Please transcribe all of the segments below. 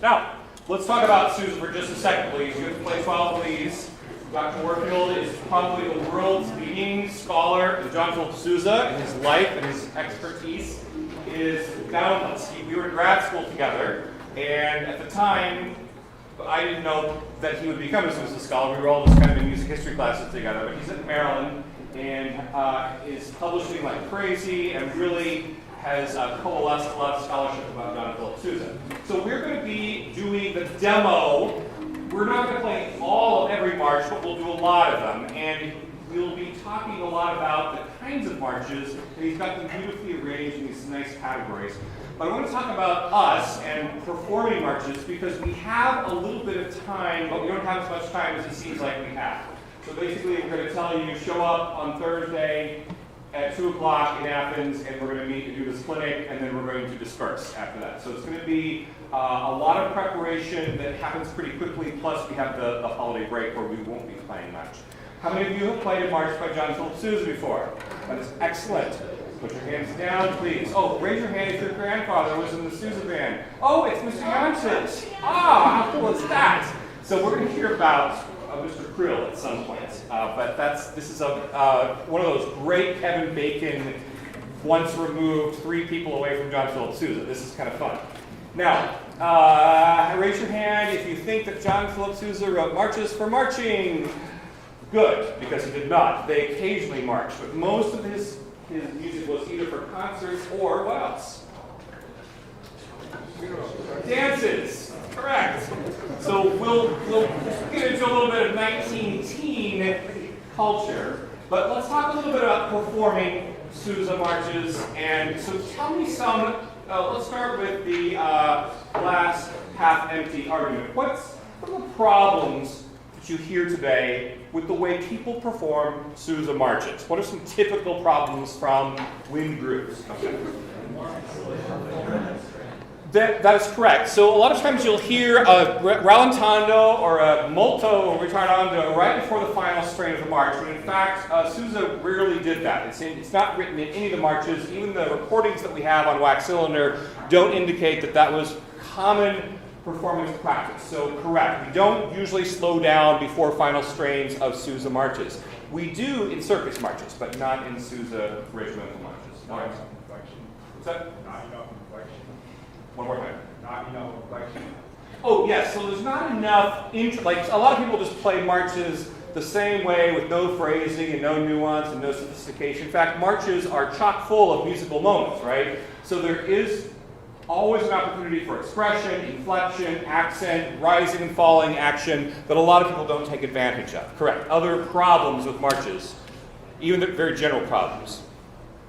Now, let's talk about Sousa for just a second, please. You have to play 12, please. Dr. Warfield is probably the world's leading scholar in John Philip Sousa, and his life and his expertise is boundless. We were in grad school together, and at the time, I didn't know that he would become a Sousa scholar. We were all just kind of in music history classes together, but he's at Maryland and is publishing like crazy and really has coalesced a lot of scholarship about John Philip Sousa. So we're going to be doing the demo. We're not going to play all of every march, but we'll do a lot of them. And we'll be talking a lot about the kinds of marches, and he's got them beautifully arranged in these nice categories. But I want to talk about us and performing marches because we have a little bit of time, but we don't have as much time as it seems like we have. So basically, we're going to tell you, show up on Thursday at 2 o'clock in Athens, and we're going to meet and do this clinic, and then we're going to disperse after that. So it's going to be a lot of preparation that happens pretty quickly, plus we have the holiday break where we won't be playing much. How many of you have played a march by John Philip Sousa before? That is excellent. Put your hands down, please. Oh, raise your hand if your grandfather was in the Sousa band. Oh, it's Mr. Janssens. Ah, how cool is that? So we're going to hear about Mr. Krill at some point. But this is one of those great Kevin Bacon, once removed, 3 people away from John Philip Sousa. This is kind of fun. Now, raise your hand if you think that John Philip Sousa wrote marches for marching. Good, because he did not. They occasionally marched, but most of his music was either for concerts or what else? Dances. Correct. So we'll get into a little bit of 19-teen culture, but let's talk a little bit about performing Sousa marches. And so tell me some, let's start with the glass half-empty argument. What are the problems that you hear today with the way people perform Sousa marches? What are some typical problems from wind groups? Okay. That is correct. So a lot of times you'll hear a rallentando or a molto ritardando right before the final strain of the march, when in fact Sousa rarely did that. It's not written in any of the marches. Even the recordings that we have on Wax Cylinder don't indicate that that was common performance practice. So correct, we don't usually slow down before final strains of Sousa marches. We do in circus marches, but not in Sousa regimental marches. Not enough inflection. What's that? Not enough inflection. One more time. Not enough inflection. Oh yes, so there's not enough, like a lot of people just play marches the same way with no phrasing and no nuance and no sophistication. In fact, marches are chock full of musical moments, right? So there is always an opportunity for expression, inflection, accent, rising and falling action that a lot of people don't take advantage of. Correct. Other problems with marches, even the very general problems.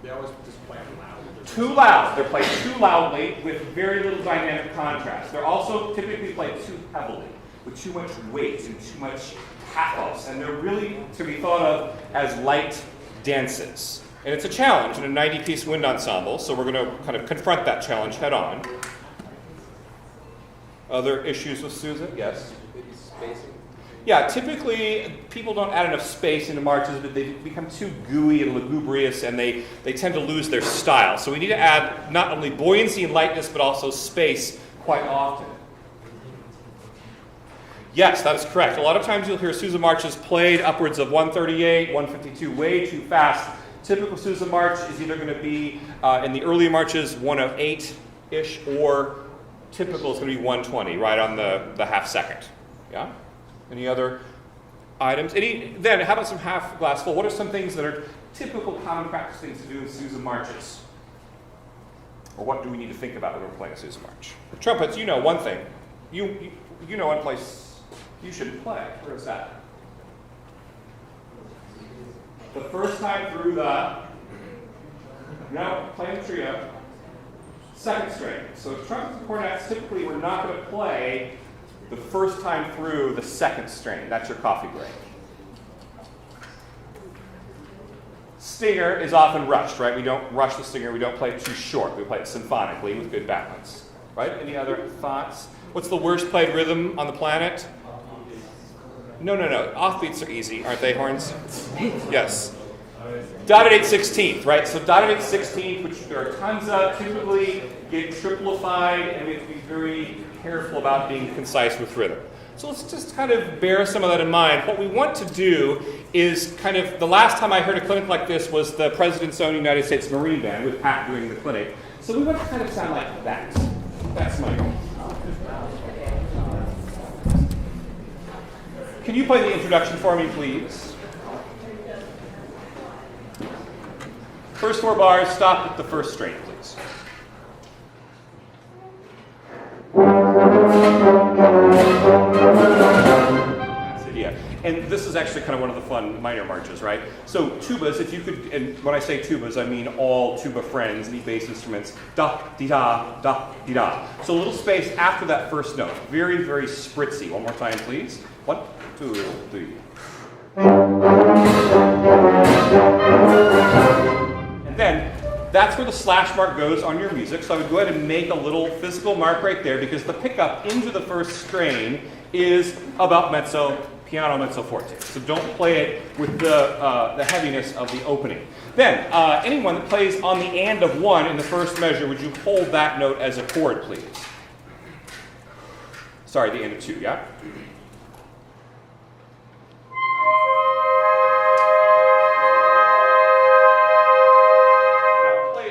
They always just play loud. Too loud. They're played too loudly with very little dynamic contrast. They're also typically played too heavily, with too much weight and too much pathos. And they're really to be thought of as light dances. And it's a challenge in a 90-piece wind ensemble, so we're going to kind of confront that challenge head on. Other issues with Sousa? Yes? Maybe spacing. Yeah, typically people don't add enough space into marches, but they become too gooey and lugubrious, and they tend to lose their style. So we need to add not only buoyancy and lightness, but also space quite often. Yes, that is correct. A lot of times you'll hear Sousa marches played upwards of 138, 152, way too fast. Typical Sousa march is either going to be, in the early marches, 108-ish, or typical is going to be 120, right on the half second. Yeah? Any other items? Then, how about some half glass full? What are some things that are typical common practice things to do in Sousa marches? Or what do we need to think about when we're playing a Sousa march? The trumpets, you know one thing. You know one place you shouldn't play. Where is that? The first time through playing the trio, second string. So trumpets and cornets, typically we're not going to play the first time through the second string. That's your coffee break. Stinger is often rushed, right? We don't rush the stinger. We don't play it too short. We play it symphonically with good balance, right? Any other thoughts? What's the worst played rhythm on the planet? No. Offbeats are easy, aren't they, Horns? Yes. Dotted 8/16, right? So dotted 8/16, which there are tons of, typically get triplified, and we have to be very careful about being concise with rhythm. So let's just kind of bear some of that in mind. What we want to do is kind of, the last time I heard a clinic like this was the President's Own United States Marine Band with Pat doing the clinic. So we want to kind of sound like that. That's my goal. Can you play the introduction for me, please? First 4 bars, stop at the first string, please. That's it, yeah. And this is actually kind of one of the fun minor marches, right? So tubas, if you could, and when I say tubas, I mean all tuba friends, the bass instruments, da, di da, da, di da. So a little space after that first note. Very, very spritzy. One more time, please. 1, 2, 3. And then, that's where the slash mark goes on your music. So I would go ahead and make a little physical mark right there because the pickup into the first strain is about mezzo, piano mezzo forte. So don't play it with the heaviness of the opening. Then, anyone that plays on the and of 1 in the first measure, would you hold that note as a chord, please? Sorry, the and of 2, yeah?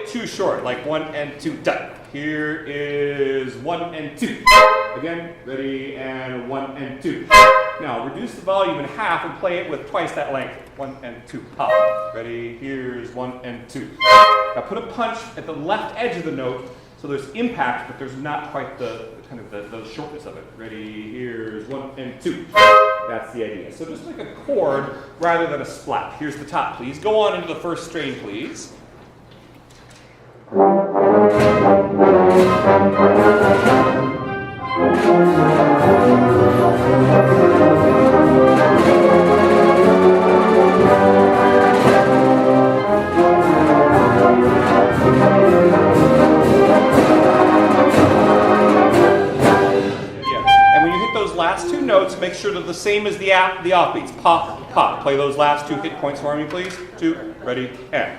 Too short, like 1 and 2, done. Here is 1 and 2. Again, ready, and 1 and 2. Now, reduce the volume in half and play it with twice that length. 1 and 2, pop. Ready, here's 1 and 2. Now put a punch at the left edge of the note so there's impact, but there's not quite the kind of the shortness of it. Ready, here's 1 and 2. That's the idea. So just like a chord rather than a splat. Here's the top, please. Go on into the first strain, please. And when you hit those last 2 notes, make sure they're the same as the offbeats. Pop, pop. Play those last 2 hit points for me, please. 2, ready, and.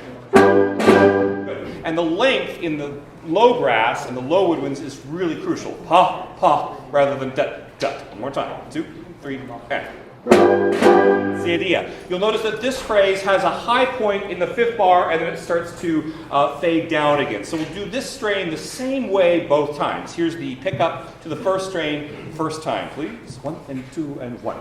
And the length in the low brass and the low woodwinds is really crucial. Pa, pa, rather than dut, dut. One more time. 2, 3, and. That's the idea. You'll notice that this phrase has a high point in the 5th bar and then it starts to fade down again. So we'll do this strain the same way both times. Here's the pickup to the first strain, first time, please. 1 and 2 and 1.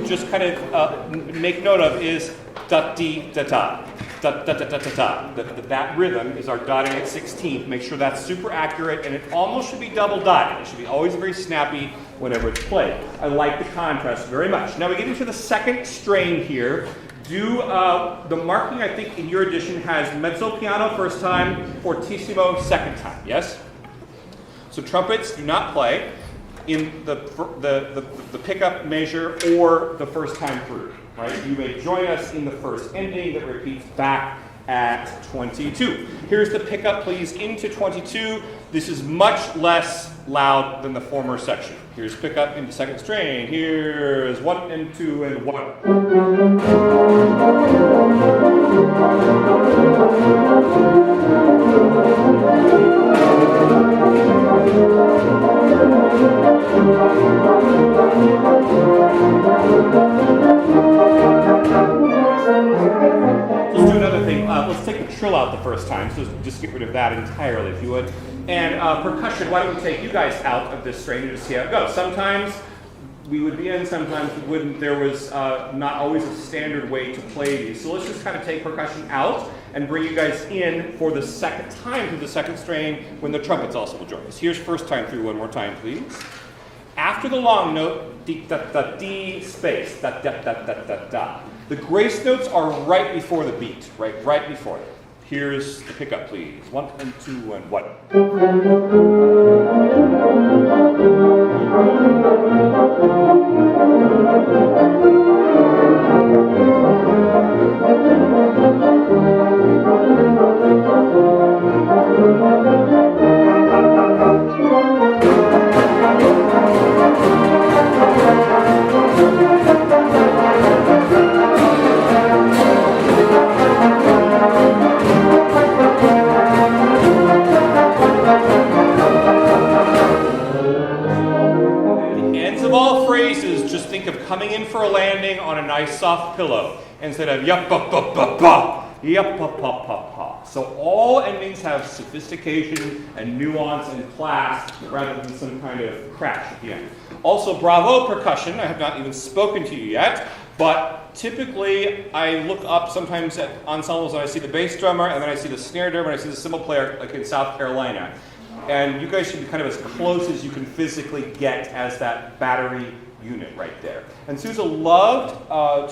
Just kind of make note of is da-dee-da-da, da-da-da-da-da-da. That rhythm is our dotting at 16th. Make sure that's super accurate, and it almost should be double dotted. It should be always very snappy whenever it's played. I like the contrast very much. Now we get into the second strain here. Do the marking, I think, in your edition has mezzo piano first time, fortissimo second time, yes? So trumpets do not play in the pickup measure or the first time through, right? You may join us in the first ending that repeats back at 22. Here's the pickup, please, into 22. This is much less loud than the former section. Here's pickup into second strain. Here's 1 and 2 and 1. Let's do another thing. Let's take the trill out the first time, so just get rid of that entirely, if you would. And percussion, why don't we take you guys out of this strain and just see how it goes. Sometimes we would be in, sometimes we wouldn't. There was not always a standard way to play these. So let's just kind of take percussion out and bring you guys in for the second time through the second strain when the trumpets also will join us. Here's first time through one more time, please. After the long note, D, da, da, D, space, da, da, da, da, da, da. The grace notes are right before the beat, right before it. Here's the pickup, please. 1 and 2 and 1. Coming in for a landing on a nice soft pillow instead of yup-pa-pa-pa-pa, yup-pa-pa-pa-pa. So all endings have sophistication and nuance and class rather than some kind of crash at the end. Also, bravo percussion. I have not even spoken to you yet, but typically I look up sometimes at ensembles and I see the bass drummer and then I see the snare drummer and I see the cymbal player like in South Carolina. And you guys should be kind of as close as you can physically get as that battery unit right there. And Sousa loved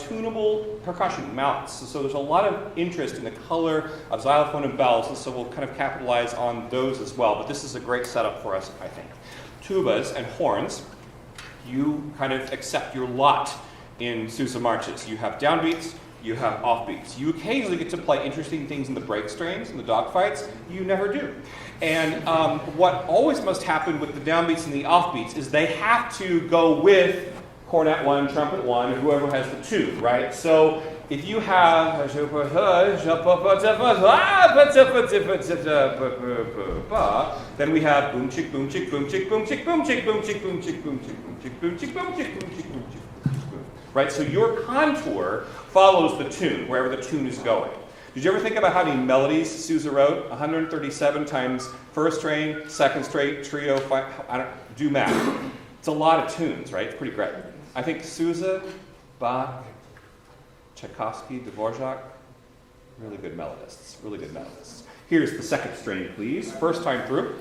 tunable percussion mounts, so there's a lot of interest in the color of xylophone and bells, and so we'll kind of capitalize on those as well. But this is a great setup for us, I think. Tubas and horns, you kind of accept your lot in Sousa marches. You have downbeats, you have offbeats. You occasionally get to play interesting things in the break strains and the dogfights. You never do. And what always must happen with the downbeats and the offbeats is they have to go with cornet 1, trumpet 1, whoever has the 2, right? So if you have, then we have boom chick, boom chick, boom chick, boom chick, boom chick, boom chick, boom chick, boom chick, boom chick, boom chick, boom chick, boom chick, boom chick. Right, so your contour follows the tune, wherever the tune is going. Did you ever think about how many melodies Sousa wrote? 137 times first strain, second strain, trio, do math. It's a lot of tunes, right? It's pretty great. I think Sousa, Bach, Tchaikovsky, Dvorak, really good melodists, really good melodists. Here's the second strain, please. First time through.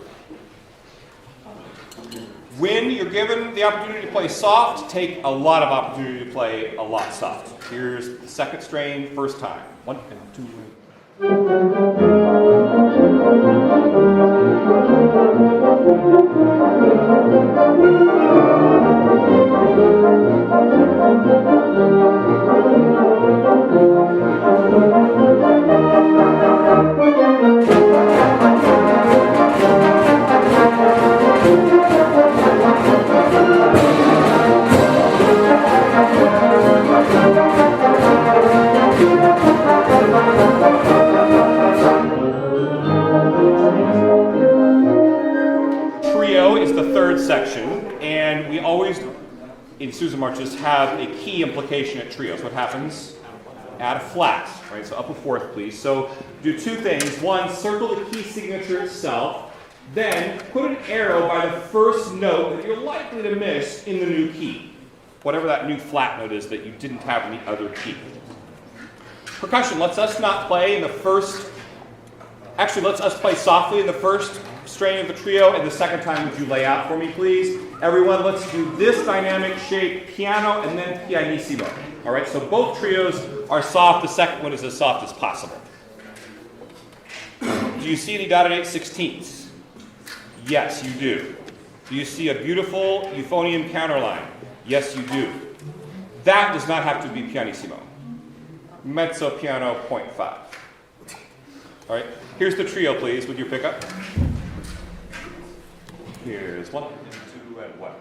When you're given the opportunity to play soft, take a lot of opportunity to play a lot soft. Here's the second strain, first time. 1 and 2. Section, and we always, in Sousa marches, have a key implication at trios. What happens? Add a flat, right? So up a fourth, please. So do two things. One, circle the key signature itself, then put an arrow by the first note that you're likely to miss in the new key, whatever that new flat note is that you didn't have in the other key. Percussion lets us not play in the first, actually lets us play softly in the first strain of the trio, and the second time would you lay out for me, please? Everyone, let's do this dynamic shape, piano, and then pianissimo. All right, so both trios are soft. The second one is as soft as possible. Do you see any dotted 8/16ths? Yes, you do. Do you see a beautiful euphonium counterline? Yes, you do. That does not have to be pianissimo. Mezzo piano 0.5. All right, here's the trio, please, with your pickup. Here's 1 and 2 and 1.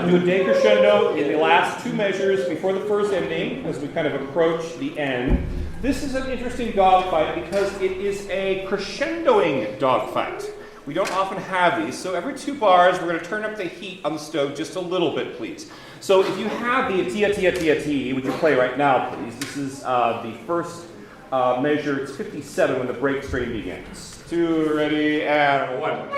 Do a decrescendo in the last two measures before the first ending as we kind of approach the end. This is an interesting dogfight because it is a crescendoing dogfight. We don't often have these, so every 2 bars, we're going to turn up the heat on the stove just a little bit, please. So if you have the tia tia tia tia, which you play right now, please, this is the first measure. It's 57 when the break strain begins. 2, ready, and 1.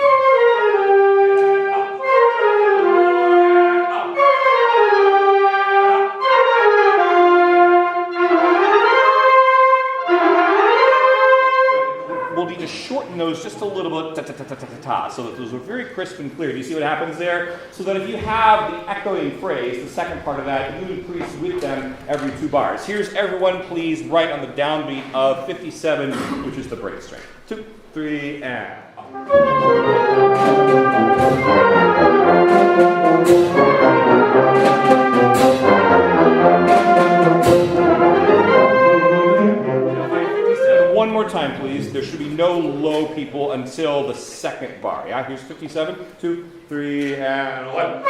We'll need to shorten those just a little bit, ta-ta-ta-ta-ta-ta, so that those are very crisp and clear. Do you see what happens there? So that if you have the echoing phrase, the second part of that, you increase with them every 2 bars. Here's everyone, please, right on the downbeat of 57, which is the break strain. 2, 3, and one more time, please. There should be no low people until the second bar. Yeah, here's 57. 2, 3, and 1.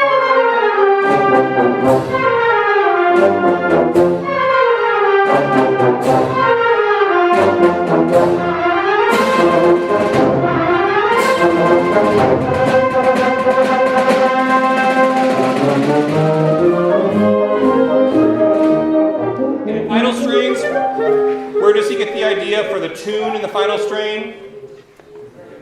In final strings, where does he get the idea for the tune in the final strain?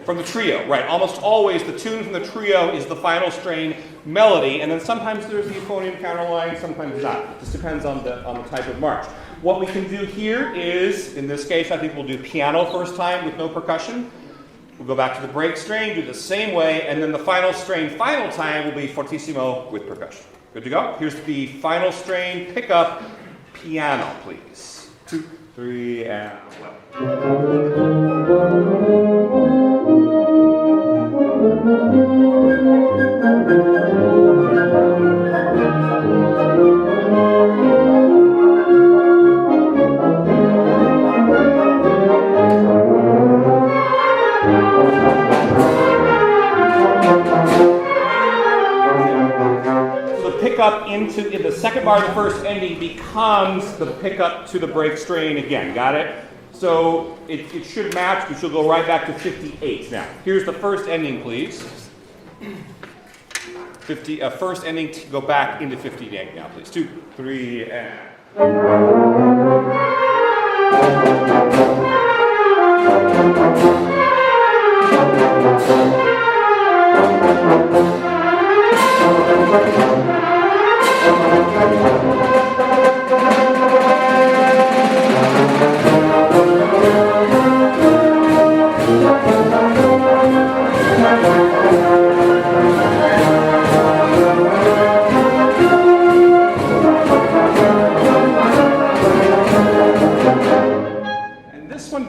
From the trio, right. Almost always the tune from the trio is the final strain melody, and then sometimes there's the euphonium counterline, sometimes not. It just depends on the type of march. What we can do here is, in this case, I think we'll do piano first time with no percussion. We'll go back to the break strain, do the same way, and then the final strain, final time, will be fortissimo with percussion. Good to go? Here's the final strain pickup piano, please. 2, 3, and 1. Pickup in the second bar of the first ending becomes the pickup to the break strain again. Got it? So it should match, which will go right back to 58 now. Here's the first ending, please. First ending to go back into 58 now, please. 2, 3, and...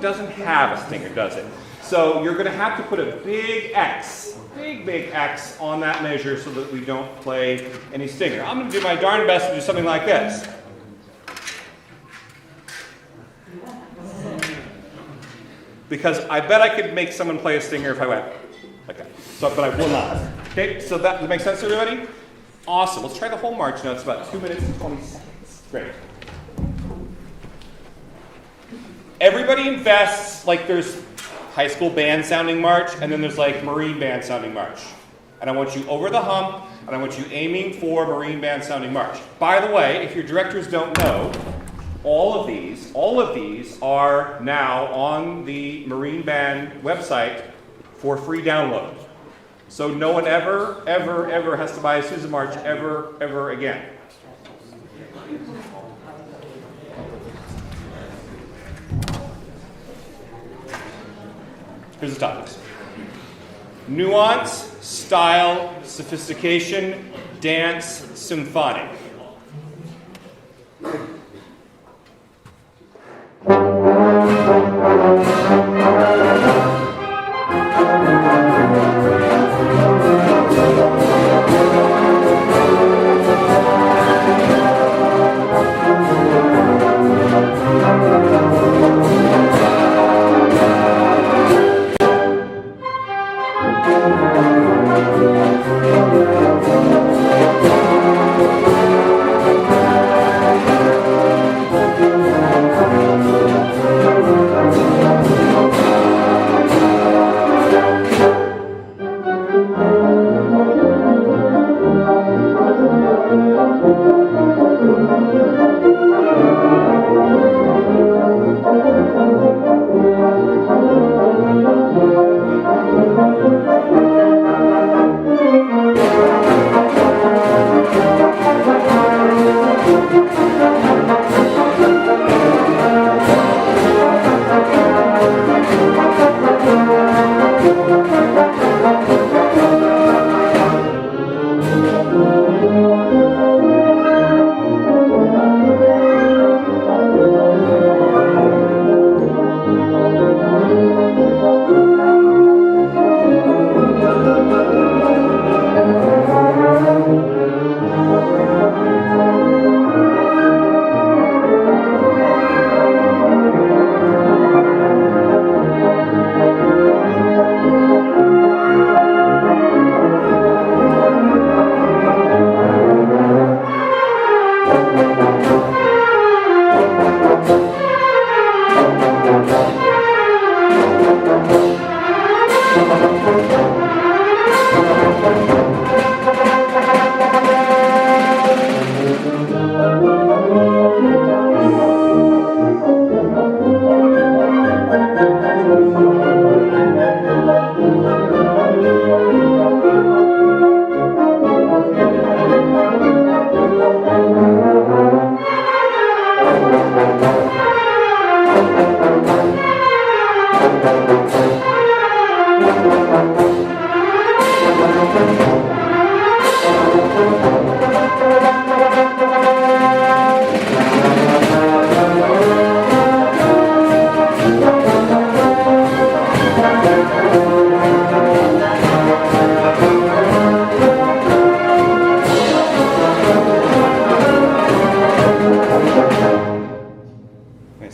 Doesn't have a stinger, does it? So you're going to have to put a big X, big X on that measure so that we don't play any stinger. I'm going to do my darn best to do something like this. Because I bet I could make someone play a stinger if I went. Okay, so, but I will not. Okay, so that makes sense to everybody? Awesome. Let's try the whole march now. It's about 2 minutes and 20 seconds. Great. Everybody invests, like there's high school band sounding march, and then there's like Marine band sounding march. And I want you over the hump, and I want you aiming for Marine band sounding march. By the way, if your directors don't know, all of these are now on the Marine band website for free download. So no one ever has to buy a Sousa march ever again. Here's the topics. Nuance, style, sophistication, dance, symphonic.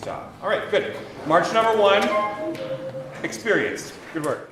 job. All right, good. March number 1, experienced. Good work.